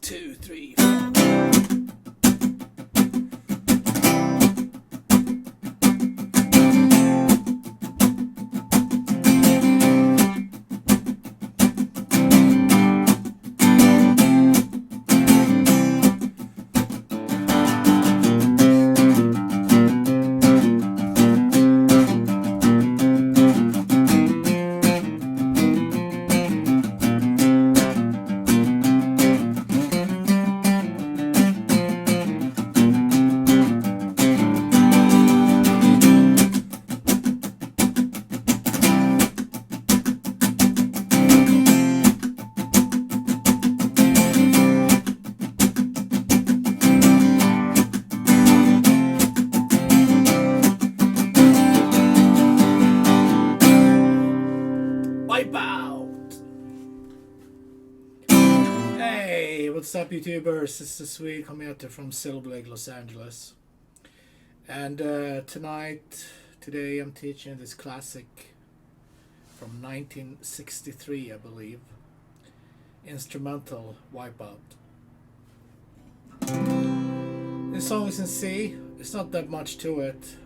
2, 3, 4. What's up, YouTubers? This is Swede coming out there from Silver Lake, Los Angeles. And today I'm teaching this classic from 1963, I believe. Instrumental Wipeout. This song is in C. It's not that much to it.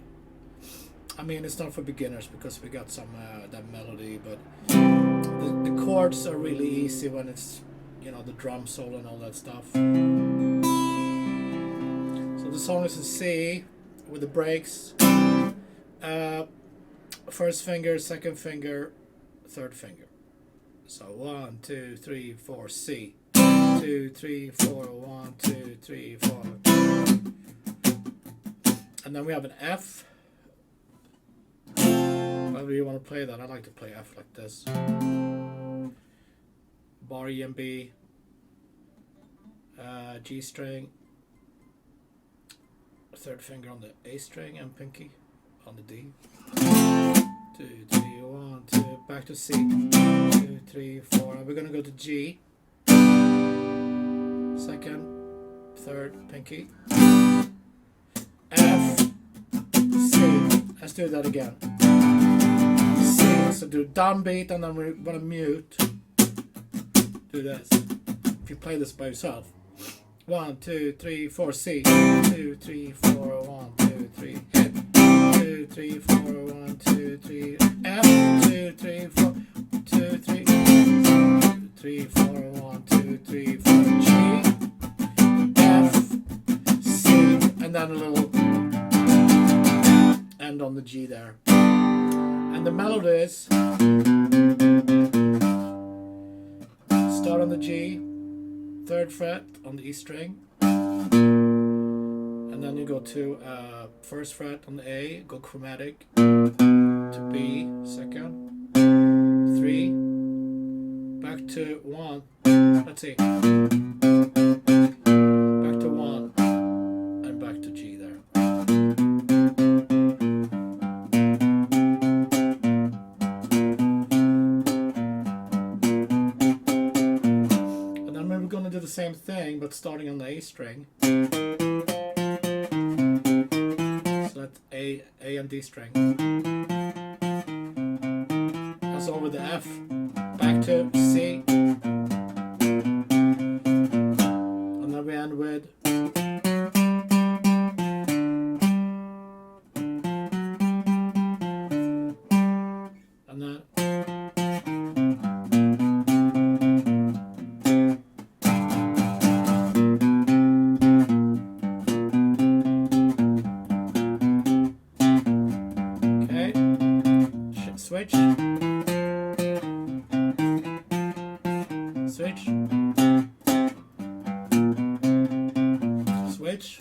I mean, it's not for beginners because we got some that melody, but the chords are really easy when it's, you know, the drum solo and all that stuff. So the song is in C with the breaks. First finger, second finger, third finger. So 1, 2, 3, 4, C. 2, 3, 4, 1, 2, 3, 4. And then we have an F. However you want to play that, I like to play F like this. Bar E and B, G string, third finger on the A string, and pinky on the D. 2, 3, 1, 2, back to C. 2, 3, 4. And we're gonna go to G. Second, third, pinky. F, C. Let's do that again. C. So do downbeat, and then we're gonna mute. Do this. If you play this by yourself. 1, 2, 3, 4, C. 2, 3, 4, 1, 2, 3, hit. 2, 3, 4, 1, 2, 3, F. 2, 3, 4, 2, 3, 2, 3, 4, 1, 2, 3, 4, G, F, C, and then a little end on the G there. And the melodies start on the G, third fret on the E string, and then you go to first fret on the A, go chromatic, to B, second, 3, back to 1, let's see, back to 1, and back to G there. Do the same thing, but starting on the A string. So that's A and D string. That's over the F, back to C, and then we end with and then switch, switch, switch,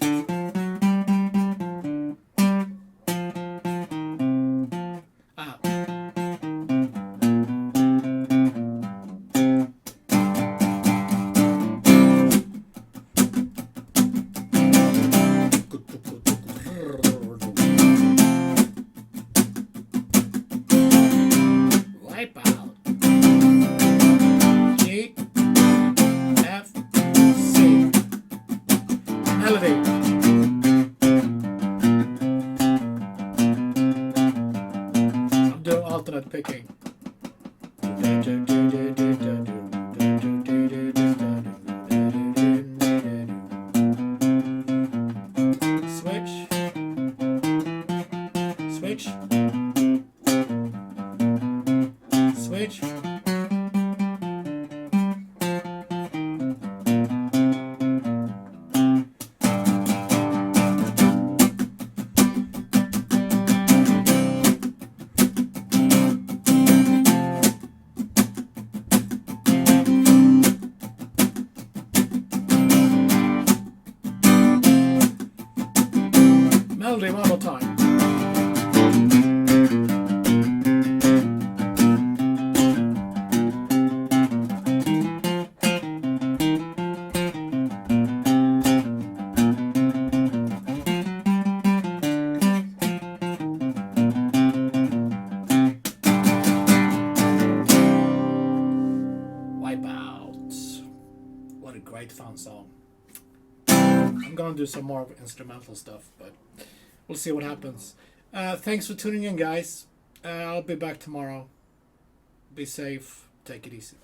alternate picking. melody one more time. Fun song. I'm gonna do some more instrumental stuff, but we'll see what happens. Thanks for tuning in, guys. I'll be back tomorrow. Be safe. Take it easy.